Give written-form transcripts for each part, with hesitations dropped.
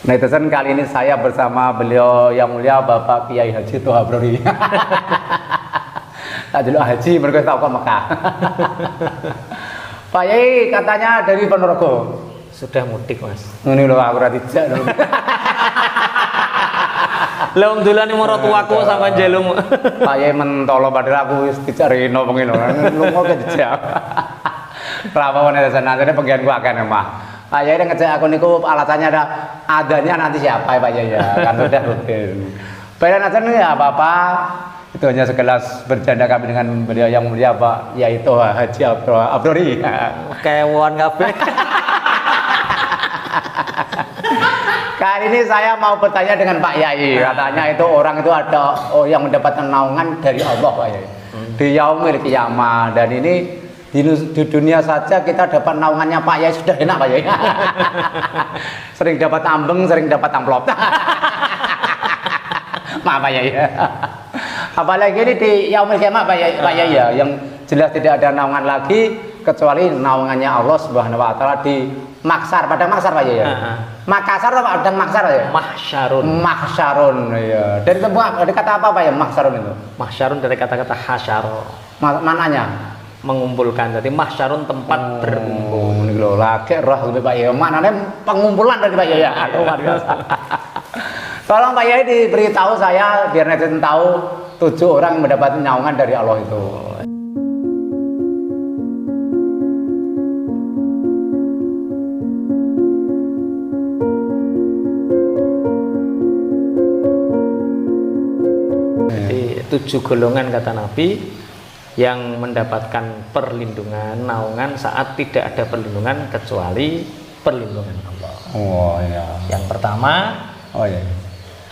Netizen, kali ini saya bersama beliau yang mulia Bapak Kiai Haji Toha Brori. Tak jeluk haji mereka tahu ke Mekah. Pak Yai katanya dari Ponorogo. Sudah mudik, Mas. Ini loh aku ora dijak lho. Lah umdulan marang tuaku sampean jelung. Pak Yai mentolo padahal aku wis dijak reno pengen lunga ke dijak. Kenapa netizen nanti bagian gua akan emang. Pak Yai ngejak aku niku alasannya adanya nanti siapa ya Pak Yai ya, kan udah rutin. Baiklah netizen ya Bapak, itu hanya sekelas bercanda kami dengan beliau yang mulia Pak Yai Toha Haji Abrori. Kewon kabeh. Kali ini saya mau bertanya dengan Pak Yai. Katanya itu orang itu ada yang mendapatkan naungan dari Allah Pak Yai. Di yaumil qiyamah, dan ini di dunia saja kita dapat naungannya Pak Yai sudah enak Pak Yai. Sering dapat ambeng, sering dapat amplop. Maaf Pak Yai. Apalagi ini di yaumil qiyamah Pak Yai ya, yang jelas tidak ada naungan lagi kecuali naungannya Allah Subhanahu wa taala di Maksar, pada Maksar Pak Yai ya. Makassar atau Padang Maksar ya? Mahsyarun. Mahsyarun ya. Dari kata apa Pak ya Mahsyarun itu? Mahsyarun dari kata-kata hasyaro. Mananya? Mengumpulkan. Jadi mahsyarun tempat berkumpul. Ini lho lagi roh lebih Pak Yai. Maknanya pengumpulan dari Pak Yai ya. Luar biasa. Tolong Pak Yai diberitahu saya biar netizen tahu 7 orang yang mendapat naungan dari Allah itu. Jadi 7 golongan kata Nabi yang mendapatkan perlindungan, naungan saat tidak ada perlindungan kecuali perlindungan Allah. Oh iya. Yang pertama, Oh iya.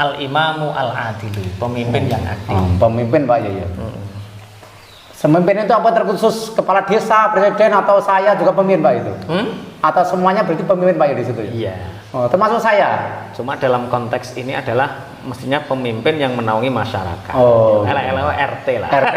al-imamu al-adilu, pemimpin yang adil. Pemimpin Pak Yai. Pemimpin itu apa terkhusus kepala desa, presiden atau saya juga pemimpin Pak itu? Atau semuanya berarti pemimpin Pak Yai di situ ya? Iya. Oh, termasuk saya. Cuma dalam konteks ini adalah mestinya pemimpin yang menaungi masyarakat. Oh. RT lah. RT.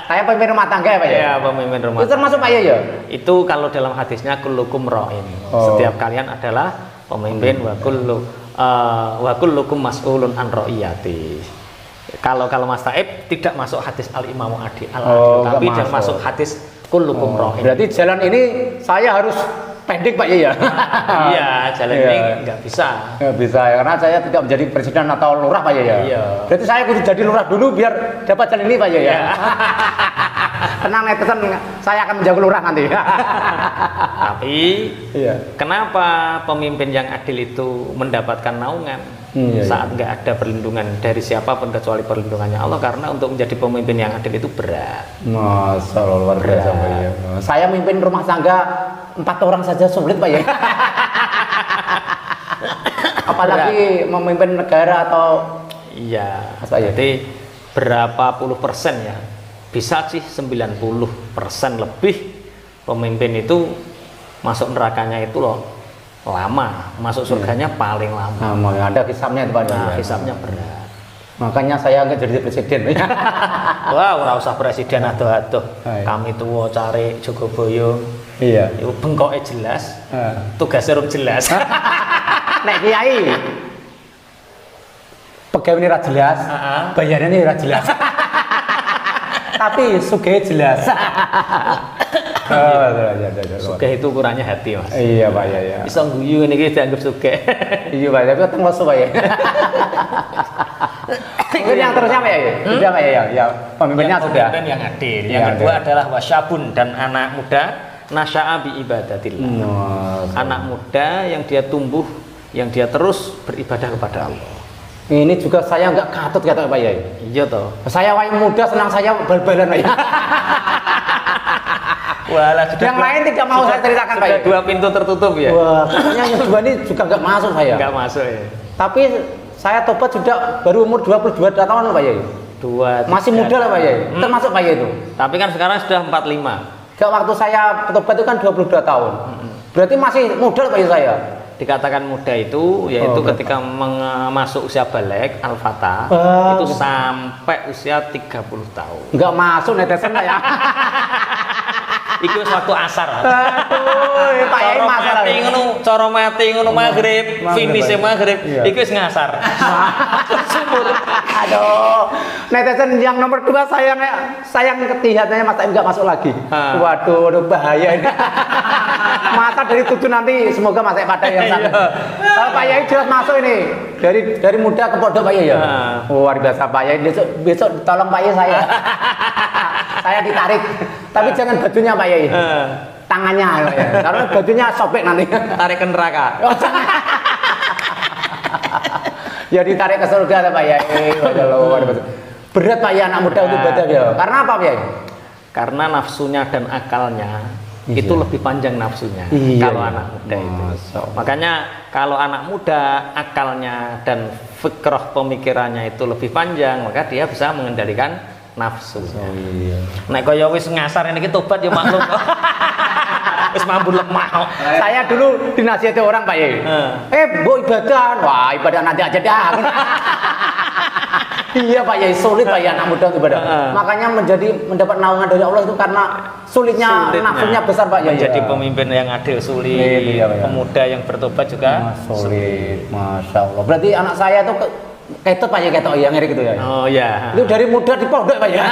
Saya pemimpin rumah tangga ya Pak Yai? Iya, pemimpin rumah Itu termasuk Pak Yai ya? Itu kalau dalam hadisnya kullukum ra'in. Oh. Setiap kalian adalah pemimpin wa kullukum mas'ulun an ra'iyati. Kalau Mas Taib tidak masuk hadis al-imamu adil, tapi dia masuk hadis kullukum ra'in. Berarti jalan ini saya harus pendek Pak Yai ya? Iya, jalan ini nggak bisa. Nggak bisa ya, karena saya tidak menjadi presiden atau lurah Pak Yai ya? Iya. Berarti saya kudu jadi lurah dulu biar dapat jalan ini Pak Yai ya? Tenang netizen, saya akan menjaga lurah nanti. Tapi kenapa pemimpin yang adil itu mendapatkan naungan saat nggak ada perlindungan dari siapapun kecuali perlindungannya Allah? Karena untuk menjadi pemimpin yang adil itu berat. Masya Allah, luar biasa Pak Yai. Saya mimpin rumah tangga 4 orang saja sulit Pak Yai. Apalagi memimpin negara atau iya. Jadi berapa puluh persen ya? Bisa sih 90% lebih pemimpin itu masuk nerakanya itu loh lama, masuk surganya paling lama. Ada hisabnya itu Pak Yai. Nah, hisabnya berat. Makanya saya nggak jadi presiden. Wah, ora usah presiden adoh-adoh. Kami tuwa cari Jogoboyo. Iya. Iku bengkoke jelas. Tugasnya rum jelas. Nek Kiai pegawai ini jelas, bayarannya ini jelas. Tapi sugih jelas. Sugih itu ukurannya hati Mas. Iya Pak ya ya. Bisa guyu ini kita dianggap sugih. Iya Pak, tapi ketemu masuk Pak ya. Mungkin yang terusnya Pak ya? Sudah Pak ya? Ya pemimpinnya sudah. Pemimpin yang adil. Yang kedua adalah wasyabun, dan anak muda nasya'a bi ibadatillah. Anak muda yang dia tumbuh, yang dia terus beribadah kepada Allah. Ini juga saya nggak katut kata Pak Yai. Iya toh. Saya wayang muda senang saya bal-balan Pak. Walah, yang lain tidak mau saya ceritakan Pak. Sudah 2 pintu tertutup ya. Wah, katanya yang 2 ini juga nggak masuk saya. Nggak masuk ya. Tapi saya tobat sudah baru umur 22 tahun Pak Yai. Masih muda lah Pak Yai. Termasuk Pak Yai itu. Tapi kan sekarang sudah 45. Gak, waktu saya tobat itu kan 22 tahun. Berarti masih muda Pak Yai saya. Dikatakan muda itu yaitu ketika masuk usia balik al-fatah itu sampai usia 30 tahun. Enggak masuk netizen ya. Iki wis waktu asar. Aduh, Pak Yai masalah. Cara mati ngono maghrib, finise maghrib, iki wis ngasar. Sumur. Aduh, netizen yang nomor 2 sayang ketihatannya Mas Taim nggak masuk lagi. Waduh, bahaya ini. Masa dari 7 nanti semoga Mas Taim pada yang sana. Kalau Pak Yai jelas masuk ini dari muda ke pondok Pak Yai ya. Luar biasa Pak Yai. Besok tolong Pak Yai saya. Saya ditarik. Tapi jangan bajunya Pak Yai. Tangannya ya. Karena bajunya sobek nanti. Tarik ke neraka. Ya ditarik ke surga Pak Yai. Berat Pak Yai anak muda untuk ibadah ya. Karena apa Pak Yai? Karena nafsunya dan akalnya itu lebih panjang nafsunya kalau anak muda itu. Makanya kalau anak muda akalnya dan fikrah pemikirannya itu lebih panjang, maka dia bisa mengendalikan nafsunya. Nek kaya wis ngasar ini tobat ya maklum. Wis mambu lemah. Saya dulu dinasihati orang Pak Yai. Mbok ibadah. Wah, ibadah nanti aja dah. Iya Pak Yai, sulit Pak Yai anak muda untuk ibadah. Makanya mendapat naungan dari Allah itu karena sulitnya nafsunya besar Pak Yai. Menjadi pemimpin yang adil sulit. Pemuda yang bertobat juga sulit. Masya Allah. Berarti anak saya itu ketut Pak Yai, ketok ya ngeri gitu ya. Oh iya. Itu dari muda di pondok Pak Yai.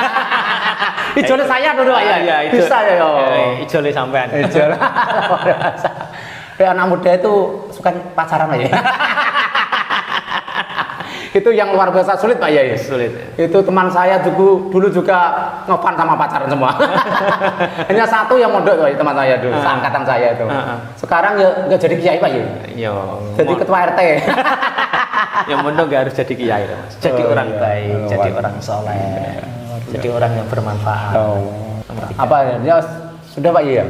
Ijole saya dulu Pak Yai. Bisa ya. Ijole sampean. Ijole. Anak muda itu suka pacaran Pak Yai. Itu yang luar biasa sulit Pak Yai. Sulit. Itu teman saya dulu juga ngefan sama pacaran semua. Hanya satu yang mondok Pak Yai, teman saya dulu, seangkatan saya itu. Sekarang ya nggak jadi kiai Pak Yai. Jadi ketua RT. Yang mondok nggak harus jadi kiai, Mas. Jadi orang baik, jadi orang soleh, jadi orang yang bermanfaat. Apa ya? Sudah Pak Yai ya?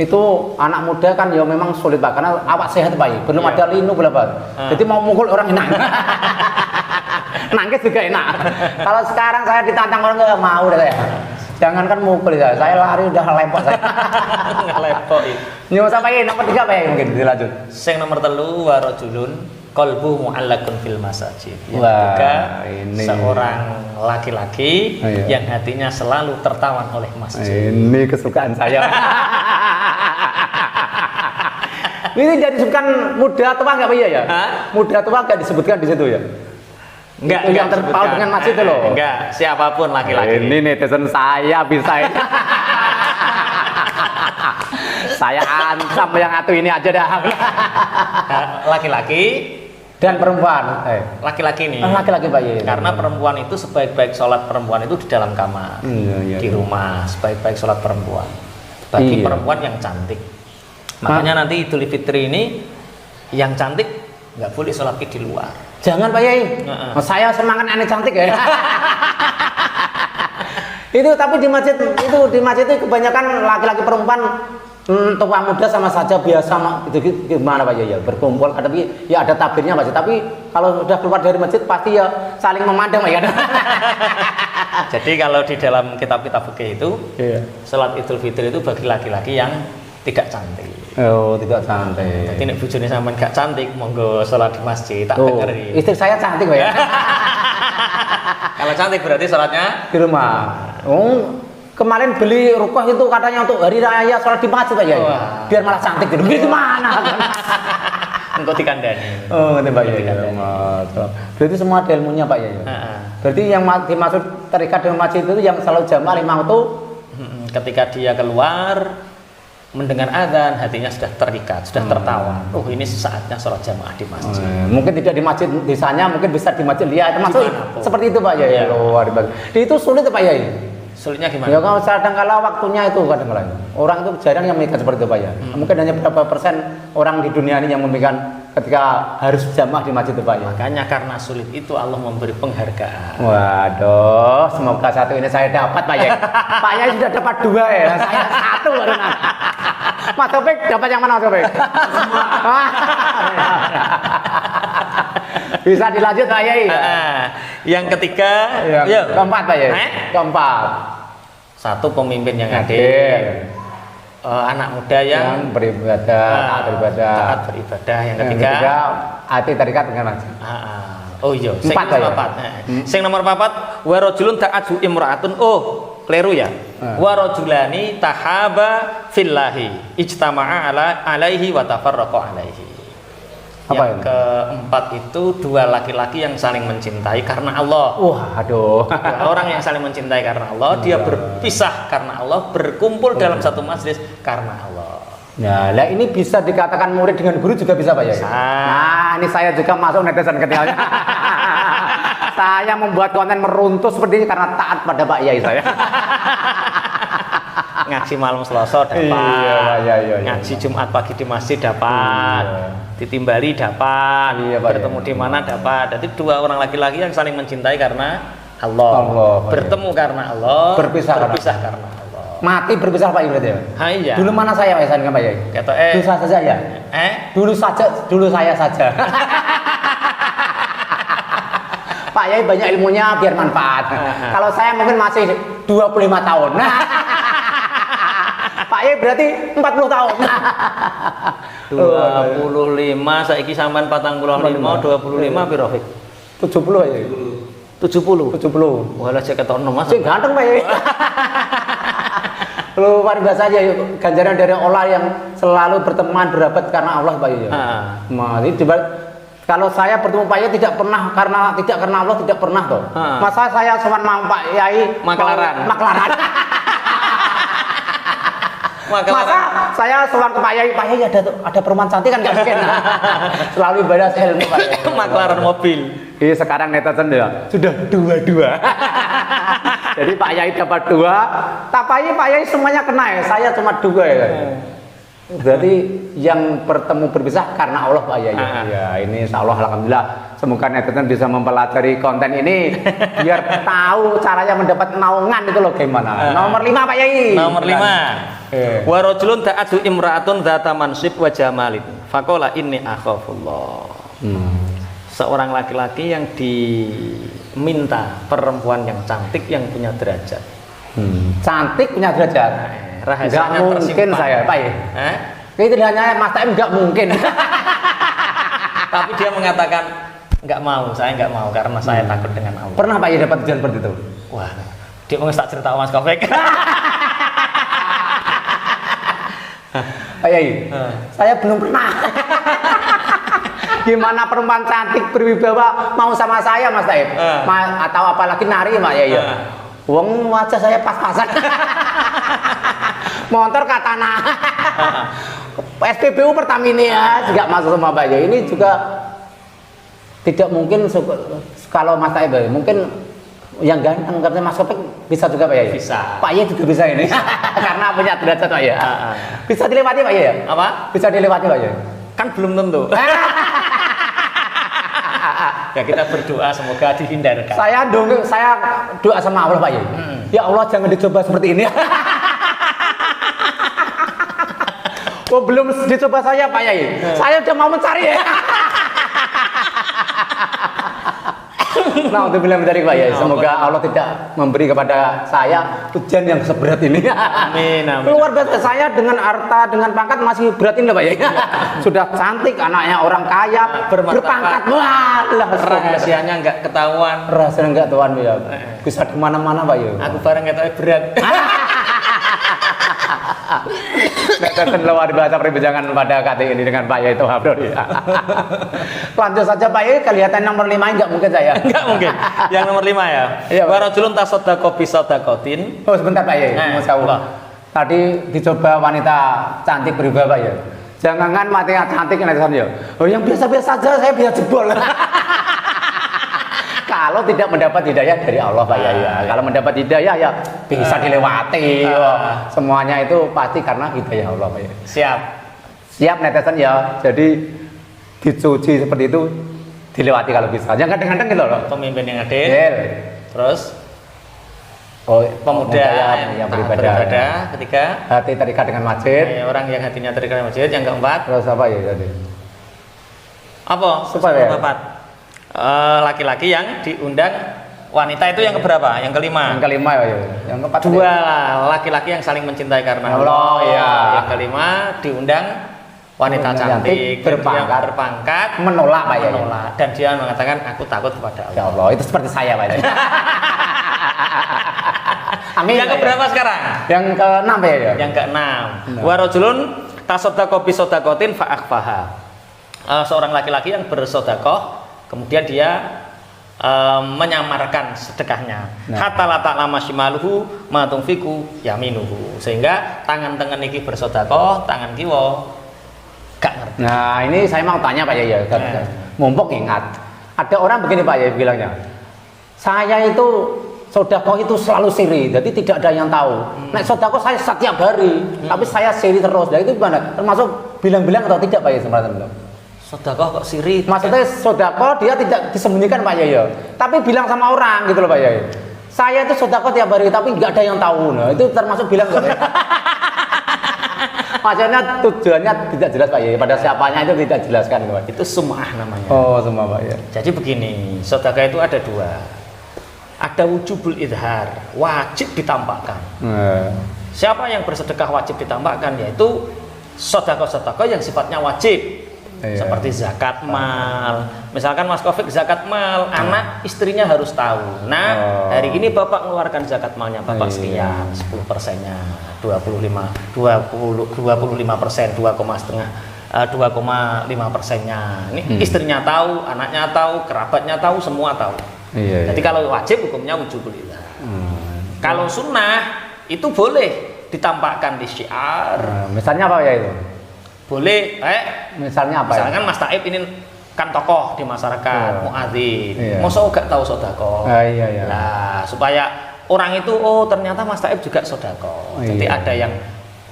Itu anak muda kan ya memang sulit Pak, karena awak sehat Pak Yai, belum ada linu belum Pak. Jadi mau mukul orang enak. Nangkis juga enak. Kalau sekarang saya ditantang orang nggak mau deh saya. Jangankan mukul saya lari udah lepok saya. Lepok. Nyuwun Pak Yai nomor 3 Pak Yai mungkin dilanjut. Sing nomor 3 warajulun qalbu mu'allaqun fil masajid. Wah, ini seorang laki-laki yang hatinya selalu tertawan oleh masjid. Ini kesukaan saya. Ini jadi disebutkan muda tua nggak Pak Yai ya? Muda tua nggak disebutkan di situ ya? Enggak, yang terpaut dengan masjid itu loh. Enggak, siapapun laki-laki. Ini netizen saya bisa ini. Saya ancam yang satu ini aja dah. Laki-laki dan perempuan. Laki-laki nih. Laki-laki Pak Yai. Karena perempuan itu sebaik-baik sholat perempuan itu di dalam kamar. Di rumah sebaik-baik sholat perempuan. Bagi perempuan yang cantik. Makanya nanti Idul Fitri ini yang cantik nggak boleh sholat di luar. Jangan Pak Yai. Saya semangat aneh cantik ya. Itu tapi di masjid itu kebanyakan laki-laki perempuan tua muda sama saja biasa itu gimana Pak Yai? Berkumpul tapi ya ada tabirnya Pak. Tapi kalau sudah keluar dari masjid pasti ya saling memandang Pak Yai. Jadi kalau di dalam kitab-kitab fikih itu sholat Idul Fitri itu bagi laki-laki yang tidak cantik. Oh, tidak cantik. Jadi nek bojone sampean gak cantik, monggo sholat di masjid tak dengeri. Istri saya cantik Pak ya. Kalau cantik berarti sholatnya di rumah. Kemarin beli rukoh itu katanya untuk hari raya sholat di masjid Pak Yai. Biar malah cantik gitu. Beli di mana? Engkau dikandani. Oh, ngerti Pak Yai. Berarti semua ada ilmunya Pak Yai. Berarti yang dimaksud terikat dengan masjid itu yang selalu jamaah 5 itu ketika dia keluar mendengar azan, hatinya sudah terikat, sudah tertawa. Oh, ini saatnya sholat jamaah di masjid. Mungkin tidak di masjid desanya, mungkin bisa di masjid lihat. Termasuk seperti itu Pak Yai. Luar biasa. Itu sulit Pak Yai. Sulitnya gimana? Ya kalau kadang-kala waktunya itu kadang-kala. Orang itu jarang yang memikirkan seperti itu Pak ya. Mungkin hanya berapa persen orang di dunia ini yang memikirkan ketika harus jamaah di masjid itu Pak ya. Makanya karena sulit itu Allah memberi penghargaan. Waduh, semoga satu ini saya dapat Pak ya. Pak ya sudah dapat 2 ya, saya 1 baru nanti. Mas Taufik dapat yang mana Mas Taufik? Bisa dilanjut Pak Yai. Yang ketiga, keempat Pak Yai. Keempat. Satu pemimpin yang adil. Anak muda yang beribadah, taat beribadah. Yang ketiga, hati terikat dengan masjid. Oh iya, sing nomor 4. Sing nomor 4, wa rajulun ta'atu imra'atun. Oh, kleru ya. Wa rajulani tahaba fillahi ijtama'a alaihi wa tafarraqa alaihi. Apa yang keempat itu dua laki-laki yang saling mencintai karena Allah. Wah, aduh. Dua orang yang saling mencintai karena Allah, dia berpisah karena Allah, berkumpul dalam satu majlis karena Allah. Nah, lah ini bisa dikatakan murid dengan guru juga bisa Pak Yai? Bisa. Nah, ini saya juga masuk netizen ketiganya. Saya membuat konten meruntuh seperti ini karena taat pada Pak Yai saya. Ngaji malam Selasa dapat, iya. ngaji Jumat pagi di masjid dapat, ditimbali dapat, bertemu di mana dapat. Jadi dua orang laki-laki yang saling mencintai karena Allah, bertemu karena Allah, berpisah karena Allah. Mati berpisah Pak Yai berarti ya? Iya. Dulu mana saya Pak Yai? Pak Yai? Dulu saya saja ya? Dulu saya saja. Pak Yai banyak ilmunya biar manfaat. Kalau saya mungkin masih 25 tahun. Pak Yai berarti 40 tahun. 25 saiki sampean 45, 25 piro Fik? 70 ya. 70. Walah cek ketok enom Mas. Sing ganteng Pak Yai. Luar biasa aja ganjaran dari Allah yang selalu berteman berabad karena Allah Pak Yai. Mari kalau saya bertemu Pak Yai tidak pernah karena Allah tidak pernah toh. Masa saya cuma mau Pak Yai maklaran. Masa saya selalu ke Pak Yai ada perumahan cantik kan nggak mungkin. Selalu ibadah ilmu Pak Yai. Maklaran mobil. Iya sekarang netizen ya sudah dua. Jadi Pak Yai dapat 2, Pak Yai semuanya kena ya. Saya cuma 2 ya. Berarti yang bertemu berpisah karena Allah Pak Yai. Ya ini insya Allah alhamdulillah. Semoga netizen bisa mempelajari konten ini biar tahu caranya mendapat naungan itu loh gimana. Nomor 5 Pak Yai. Nomor 5. Wa rajulun ta'atu imra'atun dzata mansib wa jamalin. Faqala inni akhafullah. Seorang laki-laki yang diminta perempuan yang cantik yang punya derajat. Cantik punya derajat. Rahasianya nggak mungkin tersimpan. saya Pak Yai. Ini tidak hanya Mas Taim nggak mungkin. Tapi dia mengatakan nggak mau, saya nggak mau karena saya takut dengan Allah. Pernah Pak Yai dapat ujian seperti itu? Wah, dia mau tak cerita Mas Kofek. Pak Yai, saya belum pernah. Gimana perempuan cantik berwibawa mau sama saya Mas Taib? Atau apalagi nari Pak Yai? Wong wajah saya pas-pasan. Motor Katana. SPBU Pertamina juga masuk sama Pak Yai. Ini juga tidak mungkin kalau Mas Taib mungkin yang ganteng katanya Mas Kopek bisa juga Pak Yai. Bisa. Pak Yai juga bisa ini. Karena punya derajat Pak Yai. Bisa dilewati Pak Yai? Apa? Bisa dilewati Pak Yai? Kan belum tentu. Ya kita berdoa semoga dihindarkan. Saya doa sama Allah Pak Yai. Ya Allah jangan dicoba seperti ini. Oh belum dicoba saya Pak Yai. Saya udah mau mencari ya. Nah untuk bilang dari Pak Yai, semoga Allah tidak memberi kepada saya ujian yang seberat ini. Amin. Keluar biasa saya dengan harta, dengan pangkat masih berat ini Pak Yai. Sudah cantik, anaknya orang kaya, berpangkat. Wah, rahasianya nggak ketahuan. Rahasianya nggak ketahuan ya. Bisa di mana-mana Pak Yai. Aku bareng kata berat. Netizen luar biasa perbincangan pada kali ini dengan Pak Yai Tohabro. Lanjut saja Pak Yai, kelihatan nomor 5 nggak mungkin saya. Nggak mungkin. Yang nomor 5 ya. Wa rajulun tasaddaqa bi sadaqatin. Oh sebentar Pak Yai, mau jawab. Tadi dicoba wanita cantik berubah Pak Yai. Jangan mati cantik netizen ya. Oh yang biasa-biasa saja saya bisa jebol. Kalau tidak mendapat hidayah dari Allah Pak Yai. Kalau mendapat hidayah ya bisa dilewati. Semuanya itu pasti karena hidayah Allah Pak Yai. Siap netizen ya. Jadi dicuci seperti itu dilewati kalau bisa. Jangan kadang-kadang gitu loh. Pemimpin yang adil. Terus pemuda yang beribadah. Ketiga, hati terikat dengan masjid. Orang yang hatinya terikat dengan masjid. Yang keempat, terus apa ya tadi? Apa? Supaya laki-laki yang diundang wanita itu yang keberapa? Yang kelima. Yang kelima ya. Yang keempat. 2 laki-laki yang saling mencintai karena Allah. Ya. Yang kelima diundang wanita cantik berpangkat menolak Pak Yai. Dan dia mengatakan aku takut kepada Allah. Ya Allah, itu seperti saya Pak Yai. Amin. Yang keberapa sekarang? Yang ke-6 ya? Yang ke-6. Wa rajulun tasaddaqa bi shadaqatin fa akhfaha. Seorang laki-laki yang bersedekah kemudian dia menyamarkan sedekahnya. Hatta la ta'lama shimaluhu ma tunfiqu yaminuhu. Sehingga tangan tengen iki bersedekah, tangan kiwa gak ngerti. Nah, ini saya mau tanya Pak Yaya. Mumpung ingat. Ada orang begini Pak Yaya bilangnya. Saya itu sedekah itu selalu siri, jadi tidak ada yang tahu. Nek sedekah saya setiap hari, tapi saya siri terus. Nah, itu gimana? Termasuk bilang-bilang atau tidak Pak Yaya sebenarnya? Sedekah kok siri? Maksudnya sedekah dia tidak disembunyikan Pak Yaya, tapi bilang sama orang gitu loh Pak Yaya. Saya itu sedekah tiap hari tapi nggak ada yang tahu. Nah, itu termasuk bilang nggak? Maksudnya tujuannya tidak jelas Pak Yaya. Pada siapanya itu tidak jelaskan Pak. Itu sum'ah namanya. Oh, semua Pak Yaya. Jadi begini, sedekah itu ada dua. Ada wujubul idhar, wajib ditampakkan. Siapa yang bersedekah wajib ditampakkan? Yaitu sedekah-sedekah yang sifatnya wajib. Seperti zakat mal. Misalkan Mas Taufik zakat mal, anak istrinya harus tahu. Nah, hari ini Bapak mengeluarkan zakat malnya Bapak sekian, 10%-nya, 25%, 2,5%-nya. Ini istrinya tahu, anaknya tahu, kerabatnya tahu, semua tahu. Jadi kalau wajib hukumnya wujubul idhar. Kalau sunnah itu boleh ditampakkan di syiar. Misalnya apa ya itu? Boleh, misalnya apa? Misalkan Mas Taib ini kan tokoh di masyarakat, muadzin. Masa gak tahu sedekah? Nah, supaya orang itu ternyata Mas Taib juga sedekah. Jadi ada yang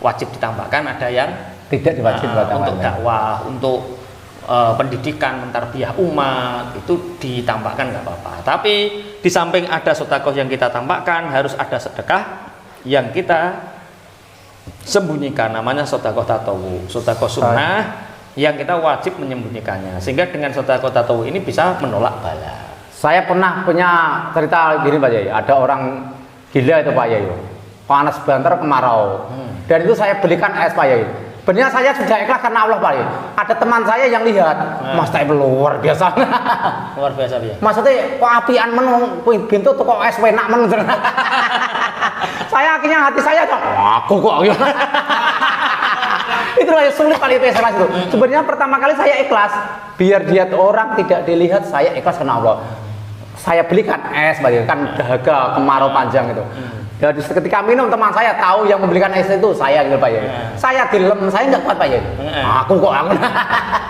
wajib ditampakkan, ada yang tidak diwajibkan. Untuk dakwah, untuk pendidikan, mentarbiyah umat itu ditampakkan nggak apa-apa. Tapi di samping ada sedekah yang kita tampakkan, harus ada sedekah yang kita sembunyikan, namanya sedekah tatawu, sedekah sunnah yang kita wajib menyembunyikannya, sehingga dengan sedekah tatawu ini bisa menolak bala. Saya pernah punya cerita gini Pak Yai, ada orang gila itu Pak Yai, panas banter kemarau, dan itu saya belikan es Pak Yai. Benar saya sudah ikhlas karena Allah Pak Yai. Ada teman saya yang lihat, Mas Taib luar biasa. Luar biasa ya. Maksudnya kok apian menung pintu tuh kok es enak men. Saya akhirnya hati saya kok aku kok. Itu yang sulit kali itu ikhlas itu. Sebenarnya pertama kali saya ikhlas biar dia orang tidak dilihat saya ikhlas karena Allah. Saya belikan es Pak Yai, kan dahaga kemarau panjang itu. Jadi ketika minum teman saya tahu yang membelikan es itu saya gitu Pak Yai. Saya dilem, saya nggak kuat Pak Yai. Aku.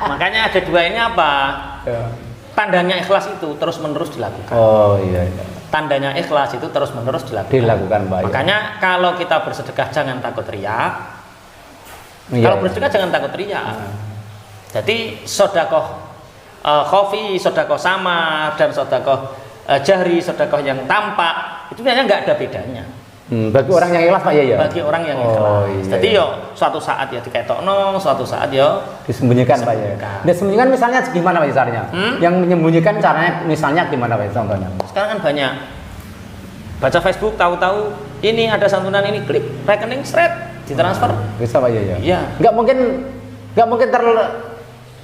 Makanya ada dua ini apa? Tandanya ikhlas itu terus menerus dilakukan. Oh iya. Tandanya ikhlas itu terus menerus dilakukan Pak Yai. Makanya kalau kita bersedekah jangan takut riya. Kalau bersedekah jangan takut riya. Jadi sedekah khafi, sedekah samar, dan sedekah jahri, sedekah yang tampak itu sebenarnya nggak ada bedanya. Bagi orang yang ikhlas Pak Yai ya? Bagi orang yang ikhlas. Jadi yo suatu saat ya diketokno, suatu saat yo disembunyikan Pak Yai. Disembunyikan misalnya gimana Pak caranya? Yang menyembunyikan caranya misalnya gimana Pak contohnya? Sekarang kan banyak baca Facebook, tahu-tahu ini ada santunan ini, klik rekening seret ditransfer. Bisa Pak Yai ya? Iya. Nggak mungkin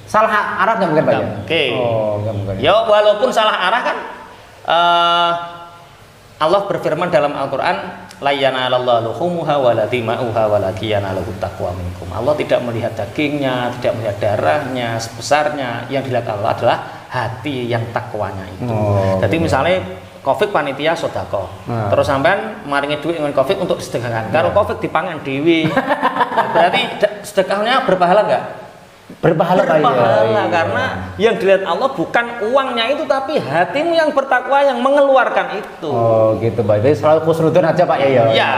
salah arah nggak mungkin Pak Yai? Oke. Oh, nggak mungkin. Yo walaupun salah arah kan Allah berfirman dalam Al-Quran, la yanaalallahu luhumuha wala dima'uha walakin yanaaluhu taqwa minkum. Allah tidak melihat dagingnya, tidak melihat darahnya, sebesarnya. Yang dilihat Allah adalah hati yang takwanya itu. Jadi misalnya Covid panitia sedekah. Terus sampean maringi duit dengan Covid untuk disedekahkan. Karo Covid dipangan dewi. Berarti sedekahnya berpahala enggak? Berpahala karena yang dilihat Allah bukan uangnya itu tapi hatimu yang bertakwa yang mengeluarkan itu. Oh gitu Pak. Jadi selalu khusnudun aja Pak ya. Iya.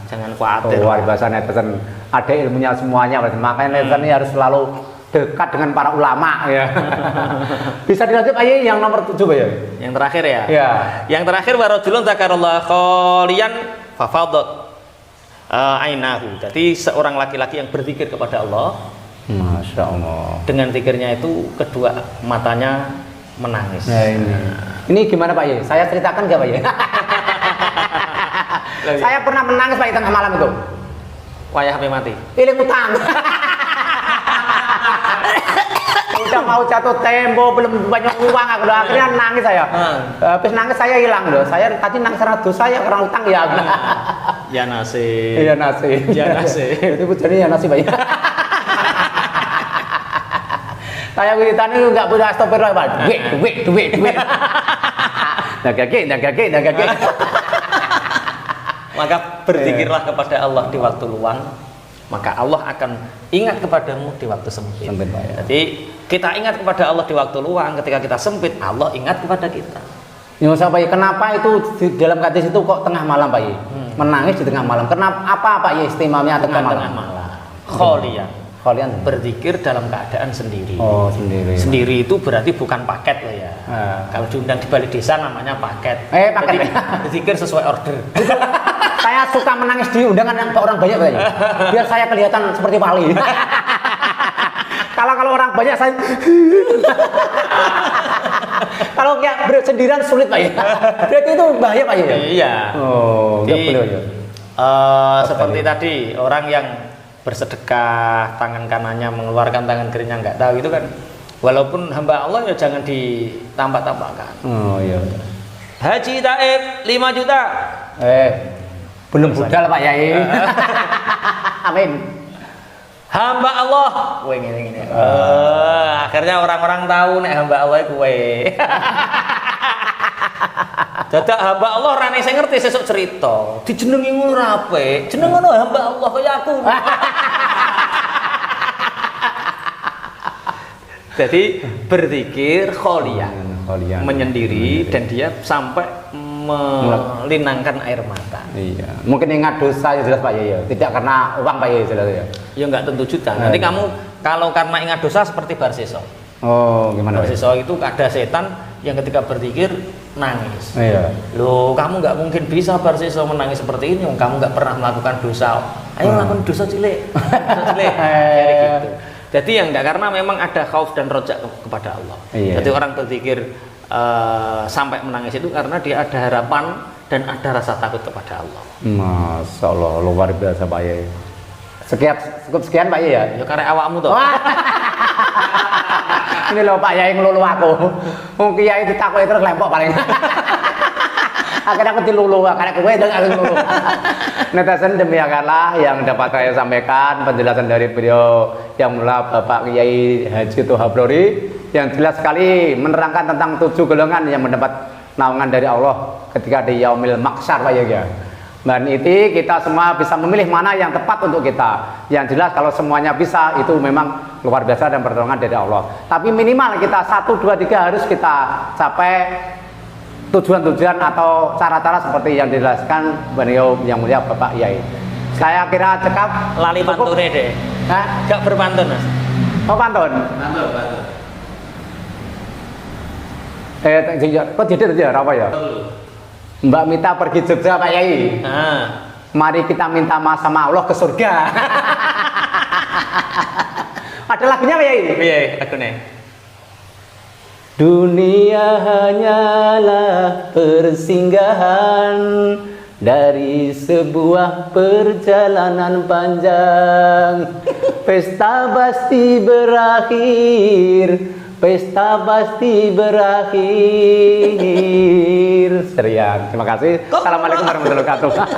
Jangan khawatir. Luar biasa netizen. Ada ilmunya semuanya. Makanya netizen ini harus selalu dekat dengan para ulama ya. Bisa dilanjut Pak Yai yang nomor 7 Pak ya. Yang terakhir ya. Iya. Yang terakhir warajulun zakarallahu khalian fafadat ainahu. Jadi seorang laki-laki yang berzikir kepada Allah. Masya Allah. Dengan zikirnya itu kedua matanya menangis. Nah, ini gimana Pak Yai? Saya ceritakan nggak Pak Yai? Saya pernah menangis Pak Yai tengah malam itu. Wayah HP mati. Iling utang. Udah udah mau jatuh tempo, belum banyak uang aku udah akhirnya nangis saya. Habis nangis saya hilang loh. Saya tadi nangis karena dosa ya karena utang ya. Ya nasib. Iya nasib. Ya nasib. Itu jadi ya nasib aja. Kayak wiritan itu nggak punya astagfirullah, Pak. Duit. Nagake. Maka berzikirlah kepada Allah di waktu luang, maka Allah akan ingat kepadamu di waktu sempit. Jadi kita ingat kepada Allah di waktu luang, ketika kita sempit, Allah ingat kepada kita. Ya Pak, kenapa itu di dalam hadis itu kok tengah malam Pak? Menangis di tengah malam. Kenapa Pak? Istimewanya tengah malam. Kholian berzikir dalam keadaan sendiri. Oh, sendiri. Sendiri itu berarti bukan paket loh ya. Kalau diundang di balik desa namanya paket. Paket. Jadi, berzikir sesuai order. Saya suka menangis di undangan yang orang banyak Pak. Biar saya kelihatan seperti wali. Kalau orang banyak saya kalau kayak bersendirian sulit Pak ya. Berarti itu bahaya Pak ya. Iya. Oh, enggak boleh ya. Seperti tadi orang yang bersedekah tangan kanannya mengeluarkan tangan kirinya nggak tahu itu kan, walaupun hamba Allah ya jangan ditambah-tambahkan. Oh iya. Haji Taib 5 juta. Belum budal Pak Yai. Amin. Hamba Allah, kowe ngene. Akhirnya orang-orang tahu nek hamba Allah kowe. Dadak hamba Allah rane sing ngerti sesuk cerita. Dijenengi ngono rape. Jeneng ngono hamba Allah kaya aku. Jadi berzikir kholian, menyendiri dan dia sampai melinangkan air mata. Iya. Mungkin ingat dosa ya jelas Pak ya. Tidak karena uang Pak ya jelas ya. Ya enggak tentu juga. Nanti kamu kalau karena ingat dosa seperti Barseso. Oh, gimana? Barseso itu ada setan yang ketika berzikir nangis. Iya. Loh, kamu nggak mungkin bisa Barseso menangis seperti ini. Kamu nggak pernah melakukan dosa. Ayo lakukan dosa cilik. Kayak gitu. Jadi yang enggak, karena memang ada khauf dan roja kepada Allah. Iya. Jadi orang berzikir sampai menangis itu karena dia ada harapan dan ada rasa takut kepada Allah. Masya Allah, luar biasa Pak Yai. Cukup sekian Pak Yai ya? Ya karena awakmu tuh. Ini loh Pak Yai ngelulu aku. Mungkin Yai ditakut terus lempok paling. Akhirnya aku dilulu, karena gue dan aku dilulu. Netizen demikianlah yang dapat saya sampaikan penjelasan dari beliau yang mulia Bapak Kiai Haji Toha Blori yang jelas sekali menerangkan tentang 7 golongan yang mendapat naungan dari Allah ketika di Yaumil Mahsyar Pak Yai. Dan itu kita semua bisa memilih mana yang tepat untuk kita. Yang jelas kalau semuanya bisa itu memang luar biasa dan pertolongan dari Allah. Tapi minimal kita 1, 2, 3 harus kita capai tujuan-tujuan atau cara-cara seperti yang dijelaskan beliau yang mulia Bapak Yai. Saya kira cekap. Lali pantune deh. Hah? Gak berpantun Mas. Oh pantun. Pantun. Kok jadi apa ya? Mbak Mita pergi Jogja Pak Yai. Mari kita minta sama Allah ke surga. Ada lagunya Pak Yai? Iya, lagunya. Dunia hanyalah persinggahan dari sebuah perjalanan panjang. Pesta pasti berakhir, pesta pasti berakhir. Serian. Terima kasih. Assalamualaikum warahmatullahi wabarakatuh.